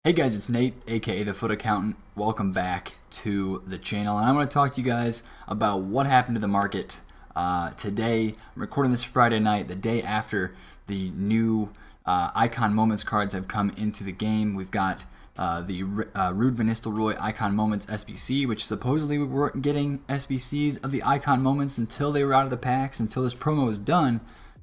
Hey guys, it's Nate, aka TheFutAccountant. Welcome back to the channel, and I want to talk to you guys about what happened to the market today. I'm recording this Friday night, the day after the new Icon Moments cards have come into the game. We've got the Ruud Van Nistelrooy Icon Moments SBC, which supposedly we weren't getting SBCs of the Icon Moments until they were out of the packs, until this promo was done.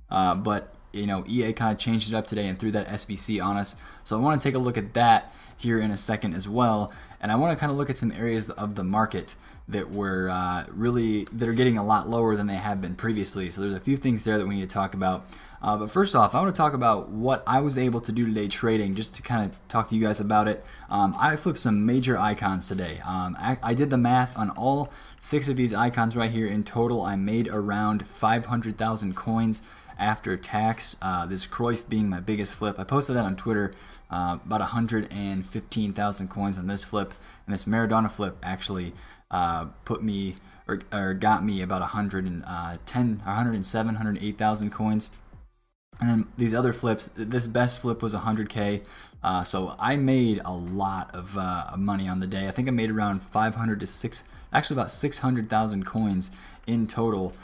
But you know, EA kind of changed it up today and threw that SBC on us. So I want to take a look at that here in a second as well. And I want to kind of look at some areas of the market that were that are getting a lot lower than they have been previously. So there's a few things there that we need to talk about. But first off, I want to talk about what I was able to do today trading, just to kind of talk to you guys about it. I flipped some major icons today. I did the math on all 6 of these icons right here. In total, I made around 500,000 coins after tax, this Cruyff being my biggest flip. I posted that on Twitter, about 115,000 coins on this flip, and this Maradona flip actually put me or got me about 107, 108,000 coins. And then these other flips, this best flip was 100K, so I made a lot of money on the day. I think I made around 500 to actually about 600,000 coins in total.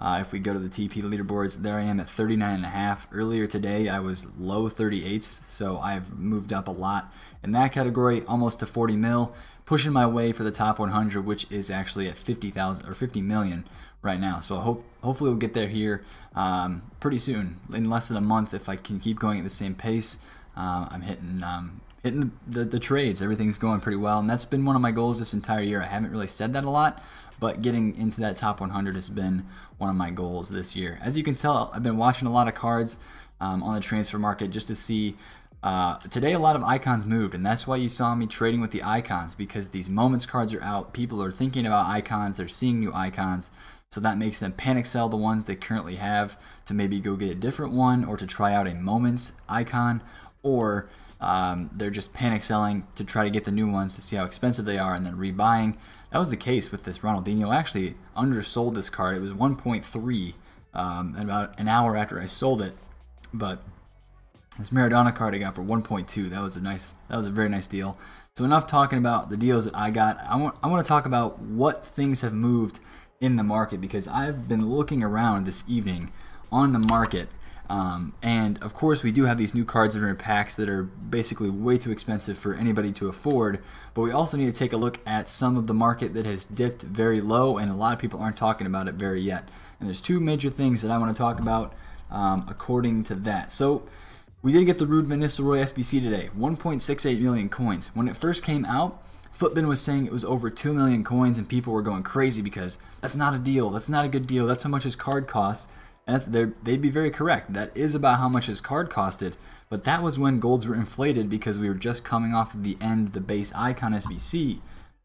If we go to the TP leaderboards, there I am at 39.5. Earlier today, I was low 38s, so I've moved up a lot in that category, almost to 40 mil, pushing my way for the top 100, which is actually at 50,000 or 50 million right now. So hopefully we'll get there here pretty soon, in less than a month, if I can keep going at the same pace. I'm hitting the trades. Everything's going pretty well, and that's been one of my goals this entire year. I haven't really said that a lot, but getting into that top 100 has been one of my goals this year. As you can tell, I've been watching a lot of cards on the transfer market just to see. Today a lot of icons moved, and that's why you saw me trading with the icons, because these moments cards are out. People are thinking about icons, they're seeing new icons, so that makes them panic sell the ones they currently have to maybe go get a different one, or to try out a moments icon, or they're just panic selling to try to get the new ones to see how expensive they are and then rebuying. That was the case with this Ronaldinho. I actually undersold this card. It was 1.3 about an hour after I sold it, but this Maradona card I got for 1.2. That was a very nice deal. So enough talking about the deals that I got. I want to talk about what things have moved in the market, because I've been looking around this evening on the market. And of course we do have these new cards that are in packs that are basically way too expensive for anybody to afford, but we also need to take a look at some of the market that has dipped very low, and a lot of people aren't talking about it very yet. And there's 2 major things that I want to talk about according to that. So we did get the Ruud Van Nistelrooy SBC today, 1.68 million coins. When it first came out, Footbin was saying it was over 2 million coins, and people were going crazy because that's not a deal, that's not a good deal, that's how much his card costs. And they'd be very correct. That is about how much his card costed, but that was when golds were inflated because we were just coming off of the end of the base Icon SBC.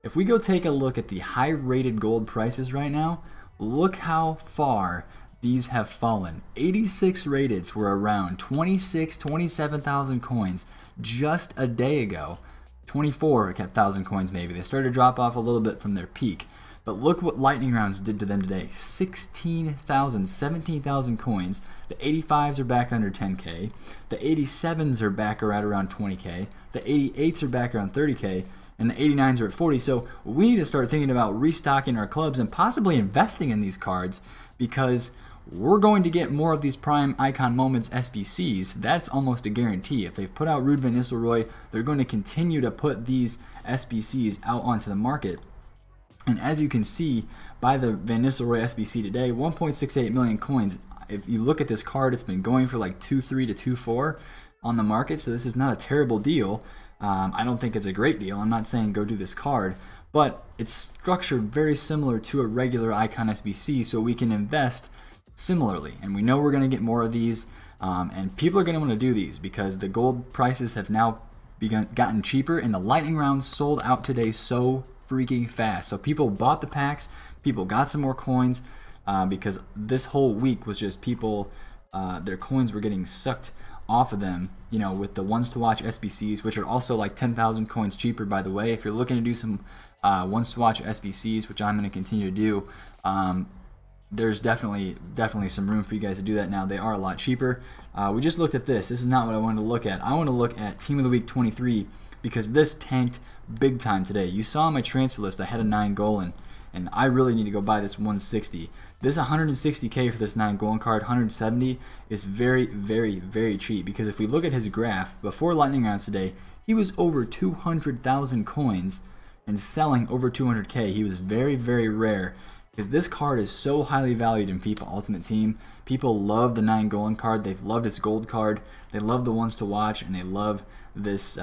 If we go take a look at the high rated gold prices right now, look how far these have fallen. 86 rateds were around 27,000 coins just a day ago. 24,000 coins maybe. They started to drop off a little bit from their peak. But look what lightning rounds did to them today. 16,000, 17,000 coins. The 85s are back under 10K. The 87s are back around 20K. The 88s are back around 30K. And the 89s are at 40. So we need to start thinking about restocking our clubs and possibly investing in these cards, because we're going to get more of these Prime Icon Moments SBCs. That's almost a guarantee. If they've put out Ruud Van Nistelrooy, they're going to continue to put these SBCs out onto the market. And as you can see by the Van Nistelrooy SBC today, 1.68 million coins. If you look at this card, it's been going for like 2.3 to 2.4 on the market, so this is not a terrible deal. I don't think it's a great deal. I'm not saying go do this card, but it's structured very similar to a regular Icon SBC, so we can invest similarly. And we know we're going to get more of these, and people are going to want to do these because the gold prices have now gotten cheaper, and the lightning rounds sold out today so freaking fast. So people bought the packs, people got some more coins, because this whole week was just people, their coins were getting sucked off of them, you know, with the ones to watch SBCs, which are also like 10,000 coins cheaper, by the way. If you're looking to do some ones to watch SBCs, which I'm going to continue to do, there's definitely some room for you guys to do that now. They are a lot cheaper. We just looked at this. This is not what I wanted to look at. I want to look at Team of the Week 23 because this tanked big time today. You saw my transfer list, I had a 9 Golan, and I really need to go buy this 160. This 160k for this 9 Golan card, 170 is very, very, very cheap, because if we look at his graph, before lightning rounds today, he was over 200,000 coins and selling over 200k. He was very, very rare, because this card is so highly valued in FIFA Ultimate Team. People love the 9 Golan card. They've loved his gold card. They love the ones to watch, and they love this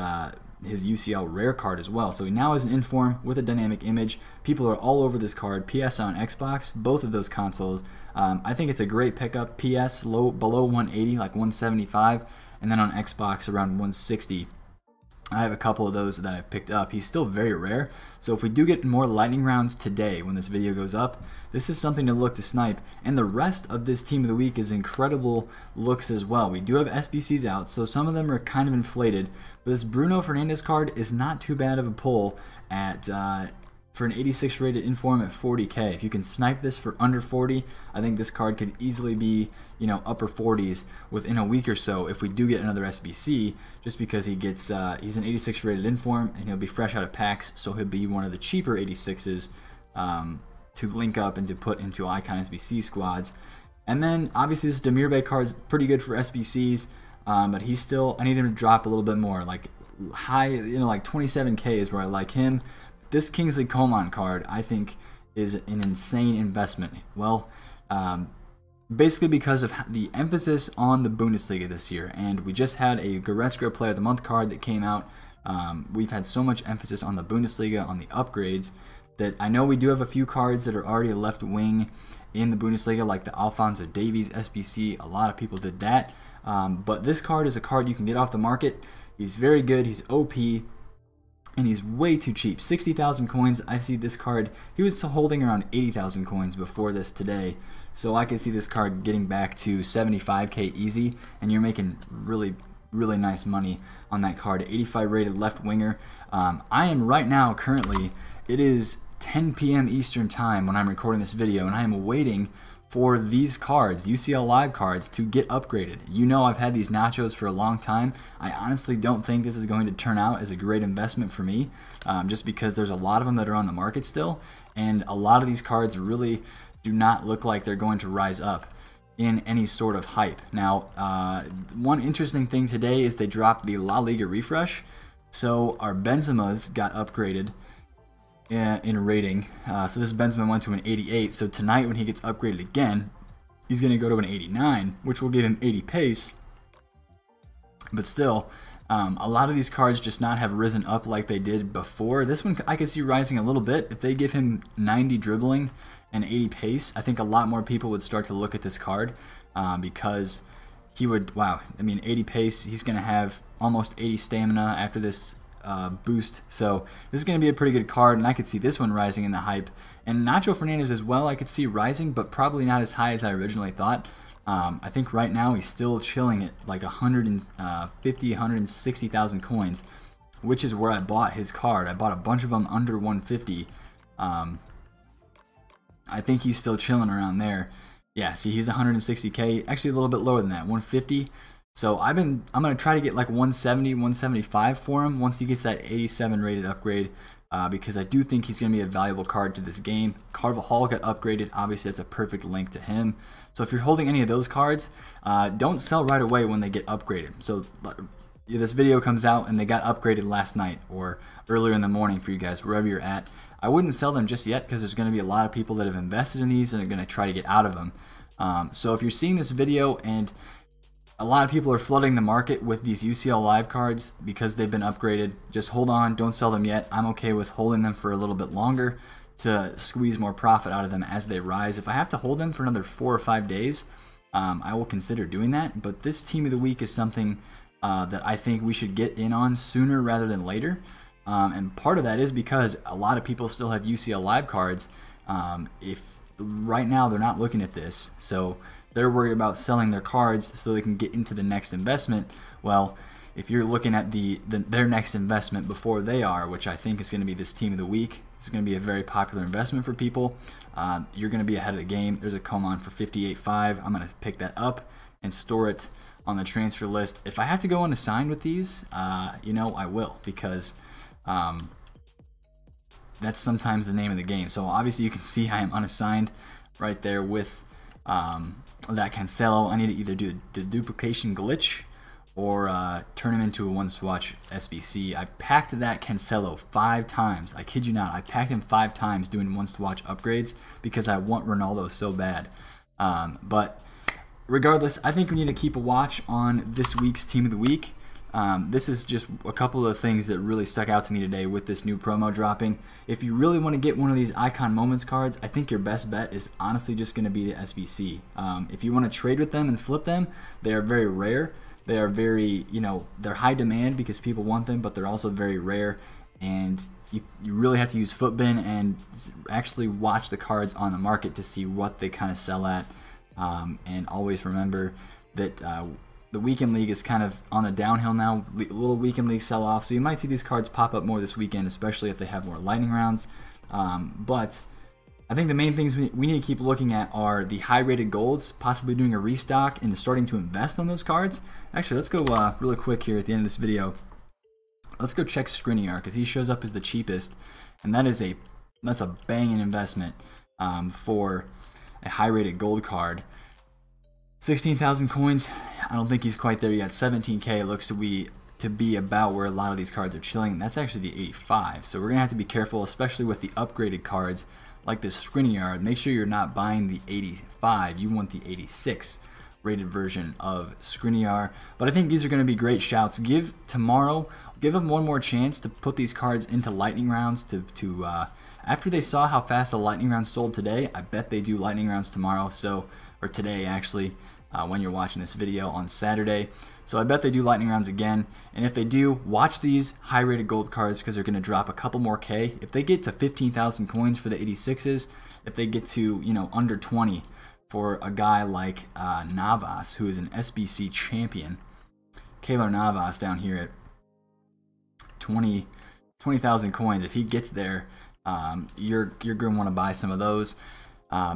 his UCL rare card as well. So he now has an inform with a dynamic image. People are all over this card. PS on Xbox, both of those consoles. I think it's a great pickup. PS below 180, like 175, and then on Xbox around 160. I have a couple of those that I've picked up. He's still very rare, so if we do get more lightning rounds today when this video goes up, this is something to look to snipe. And the rest of this team of the week is incredible looks as well. We do have SBCs out, so some of them are kind of inflated, but this Bruno Fernandes card is not too bad of a pull at for an 86 rated inform at 40k. If you can snipe this for under 40, I think this card could easily be, you know, upper 40s within a week or so if we do get another SBC, just because he gets he's an 86 rated inform and he'll be fresh out of packs, so he'll be one of the cheaper 86s to link up and to put into Icon SBC squads. And then obviously this Demirbe card is pretty good for SBCs, but he's still, I need him to drop a little bit more, like high, you know, like 27k is where I like him. This Kingsley Coman card, I think, is an insane investment. Well, basically because of the emphasis on the Bundesliga this year, and we just had a Goretzka Player of the Month card that came out. We've had so much emphasis on the Bundesliga, on the upgrades, that I know we do have a few cards that are already a left wing in the Bundesliga, like the Alphonso Davies SBC. A lot of people did that, but this card is a card you can get off the market. He's very good. He's OP. And he's way too cheap. 60,000 coins. I see this card, he was holding around 80,000 coins before this today. So I could see this card getting back to 75k easy, and you're making really, really nice money on that card. 85 rated left winger. I am right now, currently, it is 10 p.m. Eastern time when I'm recording this video, and I am waiting for these cards, UCL Live cards, to get upgraded. You know, I've had these nachos for a long time. I honestly don't think this is going to turn out as a great investment for me, just because there's a lot of them that are on the market still, and a lot of these cards really do not look like they're going to rise up in any sort of hype. Now, one interesting thing today is they dropped the La Liga refresh, so our Benzema's got upgraded in rating. So this Benzema went to an 88, so tonight when he gets upgraded again, he's going to go to an 89, which will give him 80 pace. But still, a lot of these cards just not have risen up like they did before. This one I could see rising a little bit. If they give him 90 dribbling and 80 pace, I think a lot more people would start to look at this card, because he would, wow, I mean 80 pace, he's going to have almost 80 stamina after this boost. So this is going to be a pretty good card, and I could see this one rising in the hype. And Nacho Fernandes as well, I could see rising, but probably not as high as I originally thought. I think right now he's still chilling at like 150, 160,000 coins, which is where I bought his card. I bought a bunch of them under 150. I think he's still chilling around there. Yeah, see, he's 160k, actually a little bit lower than that, 150. So I'm gonna try to get like 170, 175 for him once he gets that 87 rated upgrade, because I do think he's gonna be a valuable card to this game. Carvajal got upgraded. Obviously, that's a perfect link to him. So if you're holding any of those cards, don't sell right away when they get upgraded. So this video comes out and they got upgraded last night or earlier in the morning for you guys, wherever you're at. I wouldn't sell them just yet, because there's going to be a lot of people that have invested in these and are going to try to get out of them. So if you're seeing this video and a lot of people are flooding the market with these UCL Live cards because they've been upgraded, just hold on, don't sell them yet. I'm okay with holding them for a little bit longer to squeeze more profit out of them as they rise. If I have to hold them for another 4 or 5 days, I will consider doing that. But this team of the week is something that I think we should get in on sooner rather than later. And part of that is because a lot of people still have UCL Live cards. If right now they're not looking at this, so they're worried about selling their cards so they can get into the next investment. Well, if you're looking at their next investment before they are, which I think is going to be this team of the week, it's going to be a very popular investment for people. You're going to be ahead of the game. There's a Coman for 58.5. I'm going to pick that up and store it on the transfer list. If I have to go unassigned with these, you know, I will, because that's sometimes the name of the game. So obviously you can see I am unassigned right there with that Cancelo. I need to either do the duplication glitch or turn him into a one swatch SBC. I packed that Cancelo 5 times. I kid you not. I packed him 5 times doing one swatch upgrades because I want Ronaldo so bad. But regardless, I think we need to keep a watch on this week's Team of the Week. This is just a couple of things that really stuck out to me today with this new promo dropping. If you really want to get one of these Icon Moments cards, I think your best bet is honestly just going to be the SBC. If you want to trade with them and flip them, they are very rare. They are very, you know, they're high demand because people want them, but they're also very rare, and you really have to use Footbin and actually watch the cards on the market to see what they kind of sell at. And always remember that the weekend league is kind of on the downhill now, a little weekend league sell off, so you might see these cards pop up more this weekend, especially if they have more lightning rounds. But I think the main things we need to keep looking at are the high rated golds, possibly doing a restock and starting to invest on those cards. Actually, let's go really quick here at the end of this video. Let's go check Skriniar because he shows up as the cheapest, and that's a banging investment for a high rated gold card. 16,000 coins. I don't think he's quite there yet. 17k looks to be about where a lot of these cards are chilling. That's actually the 85, so we're gonna have to be careful, especially with the upgraded cards like this Skriniar. Make sure you're not buying the 85. You want the 86 rated version of Skriniar. But I think these are going to be great shouts. Give them one more chance to put these cards into lightning rounds. After they saw how fast the lightning rounds sold today, I bet they do lightning rounds tomorrow. Or today actually, when you're watching this video on Saturday. So I bet they do lightning rounds again. And if they do, watch these high rated gold cards because they're going to drop a couple more K. If they get to 15,000 coins for the 86s, if they get to, you know, under 20 for a guy like Navas, who is an SBC champion, Keylor Navas down here at 20,000 coins. If he gets there, you're going to want to buy some of those.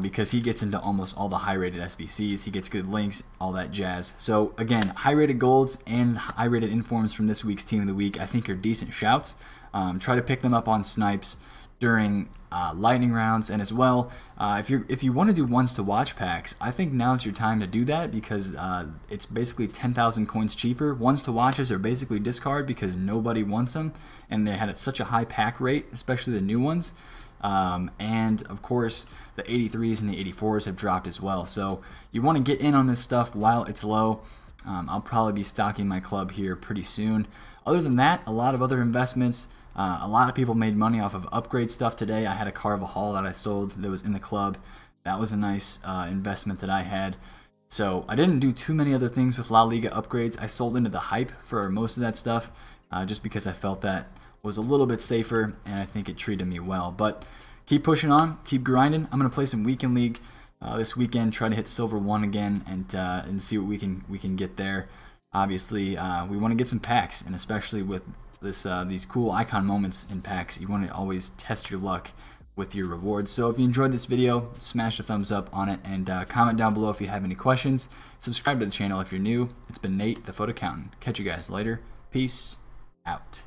Because he gets into almost all the high-rated SBCs, he gets good links, all that jazz. So again, high-rated golds and high-rated informs from this week's Team of the Week, I think are decent shouts. Try to pick them up on snipes during lightning rounds, and as well, if you want to do ones to watch packs, I think now's your time to do that because it's basically 10,000 coins cheaper. Ones to watches are basically discard because nobody wants them, and they had such a high pack rate, especially the new ones. And of course the 83s and the 84s have dropped as well, so you want to get in on this stuff while it's low. I'll probably be stocking my club here pretty soon. Other than that, a lot of other investments. A lot of people made money off of upgrade stuff today. I had a Carvajal that I sold that was in the club. That was a nice investment that I had. So I didn't do too many other things with La Liga upgrades. I sold into the hype for most of that stuff just because I felt that was a little bit safer, and I think it treated me well. But keep pushing on, keep grinding. I'm gonna play some weekend league this weekend, try to hit silver 1 again, and see what we can get there. Obviously, we want to get some packs, and especially with these cool icon moments in packs, you want to always test your luck with your rewards. So if you enjoyed this video, smash a thumbs up on it, and comment down below if you have any questions. Subscribe to the channel if you're new. It's been Nate, the FutAccountant. Catch you guys later. Peace out.